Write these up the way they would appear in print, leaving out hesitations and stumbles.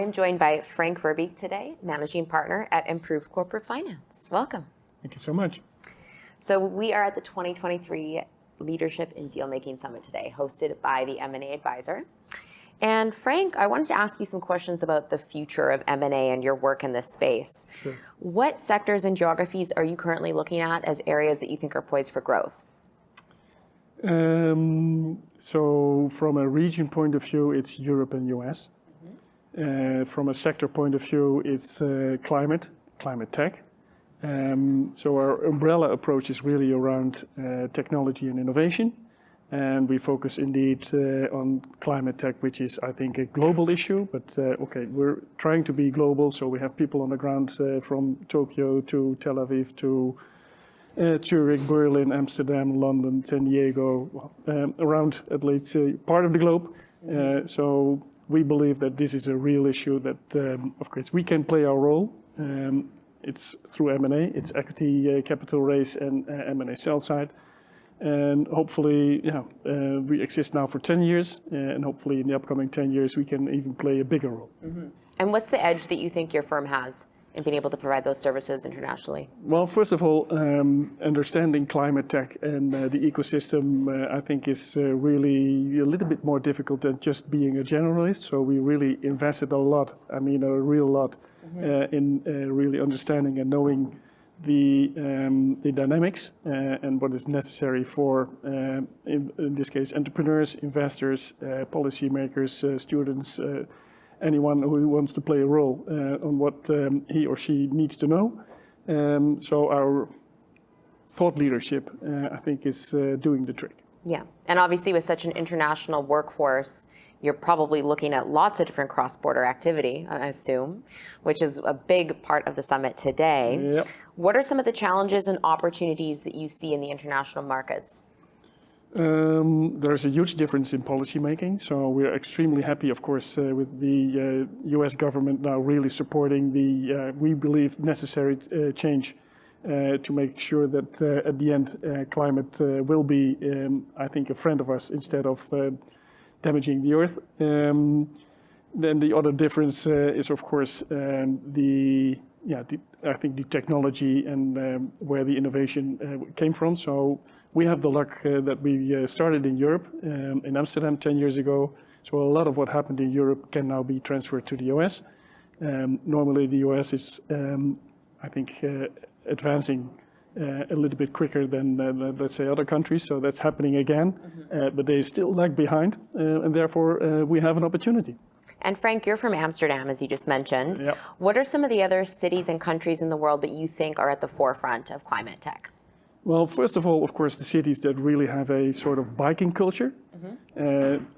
am joined by Frank Verbeek today, Managing Partner at Improve Corporate Finance. Welcome. Thank you so much. So we are at the 2023 Leadership in Deal-Making Summit today, hosted by the M&A Advisor. And Frank, I wanted to ask you some questions about the future of M&A and your work in this space. Sure. What sectors and geographies are you currently looking at as areas that you think are poised for growth? So from a region point of view, it's Europe and US. From a sector point of view, it's climate tech. So our umbrella approach is really around technology and innovation. And we focus indeed on climate tech, which is, I think, a global issue. But okay, we're trying to be global. So we have people on the ground from Tokyo to Tel Aviv to Zurich, Berlin, Amsterdam, London, San Diego, around at least part of the globe. So we believe that this is a real issue that, of course, we can play our role. It's through M&A, it's equity capital raise and M&A sell side. And hopefully, we exist now for 10 years, and hopefully in the upcoming 10 years, we can even play a bigger role. And what's the edge that you think your firm has in being able to provide those services internationally? Well, first of all, understanding climate tech and the ecosystem, I think is really a little bit more difficult than just being a generalist. So we really invested a lot, a real lot, in really understanding and knowing the dynamics and what is necessary for, in this case, entrepreneurs, investors, policymakers, students, anyone who wants to play a role on what he or she needs to know. So our thought leadership, I think, is doing the trick. Yeah, and obviously with such an international workforce, you're probably looking at lots of different cross-border activity, I assume, which is a big part of the summit today. Yep. What are some of the challenges and opportunities that you see in the international markets? There's a huge difference in policy making. So we're extremely happy, of course, with the US government now really supporting the, we believe, necessary change to make sure that at the end, climate will be, I think, a friend of us instead of damaging the earth. Then the other difference is, of course, I think the technology and where the innovation came from. So we have the luck that we started in Europe, in Amsterdam 10 years ago. So a lot of what happened in Europe can now be transferred to the US. Normally the US is, I think, advancing a little bit quicker than, let's say, other countries. So that's happening again, but they still lag behind, and therefore we have an opportunity. And Frank, you're from Amsterdam, as you just mentioned. Yep. What are some of the other cities and countries in the world that you think are at the forefront of climate tech? Well, first of all, of course, the cities that really have a sort of biking culture.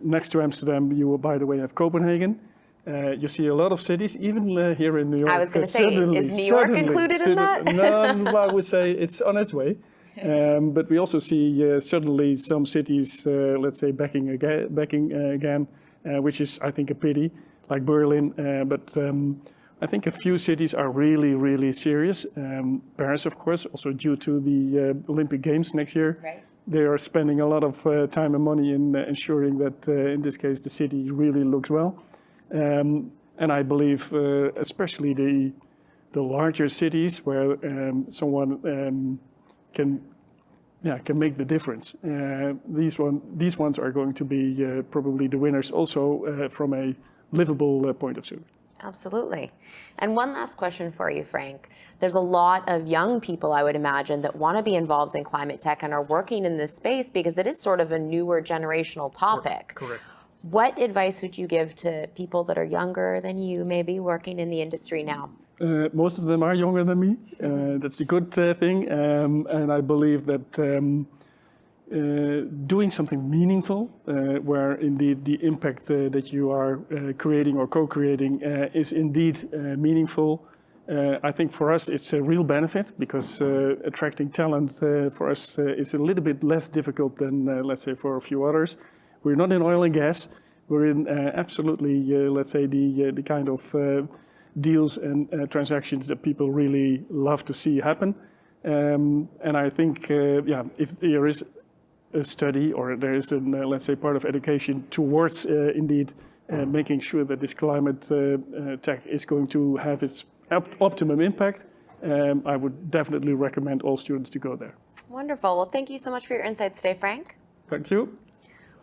Next to Amsterdam, you will, by the way, have Copenhagen. You see a lot of cities, even here in New York. I was going to say, is New York included in that? No, I would say it's on its way. But we also see suddenly some cities, let's say, backing again, which is, I think, a pity, like Berlin. But I think a few cities are really, really serious. Paris, of course, also due to the Olympic Games next year. Right. They are spending a lot of time and money in ensuring that, in this case, the city really looks well. And I believe, especially the larger cities where someone can make the difference. These ones are going to be probably the winners, also from a livable point of view. Absolutely. And one last question for you, Frank. There's a lot of young people, I would imagine, that want to be involved in climate tech and are working in this space because it is sort of a newer generational topic. Correct. What advice would you give to people that are younger than you, maybe working in the industry now? Most of them are younger than me. That's a good thing. And I believe that doing something meaningful, where indeed the impact that you are creating or co-creating is indeed meaningful. I think for us it's a real benefit because attracting talent for us is a little bit less difficult than, let's say, for a few others. We're not in oil and gas. We're in absolutely, let's say, the kind of deals and transactions that people really love to see happen. And I think, if there is a study or there is, let's say, part of education towards indeed making sure that this climate tech is going to have its optimum impact, I would definitely recommend all students to go there. Wonderful. Well, thank you so much for your insights today, Frank. Thank you.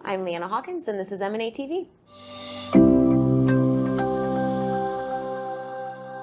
I'm Leanna Hawkins, and this is M&A TV.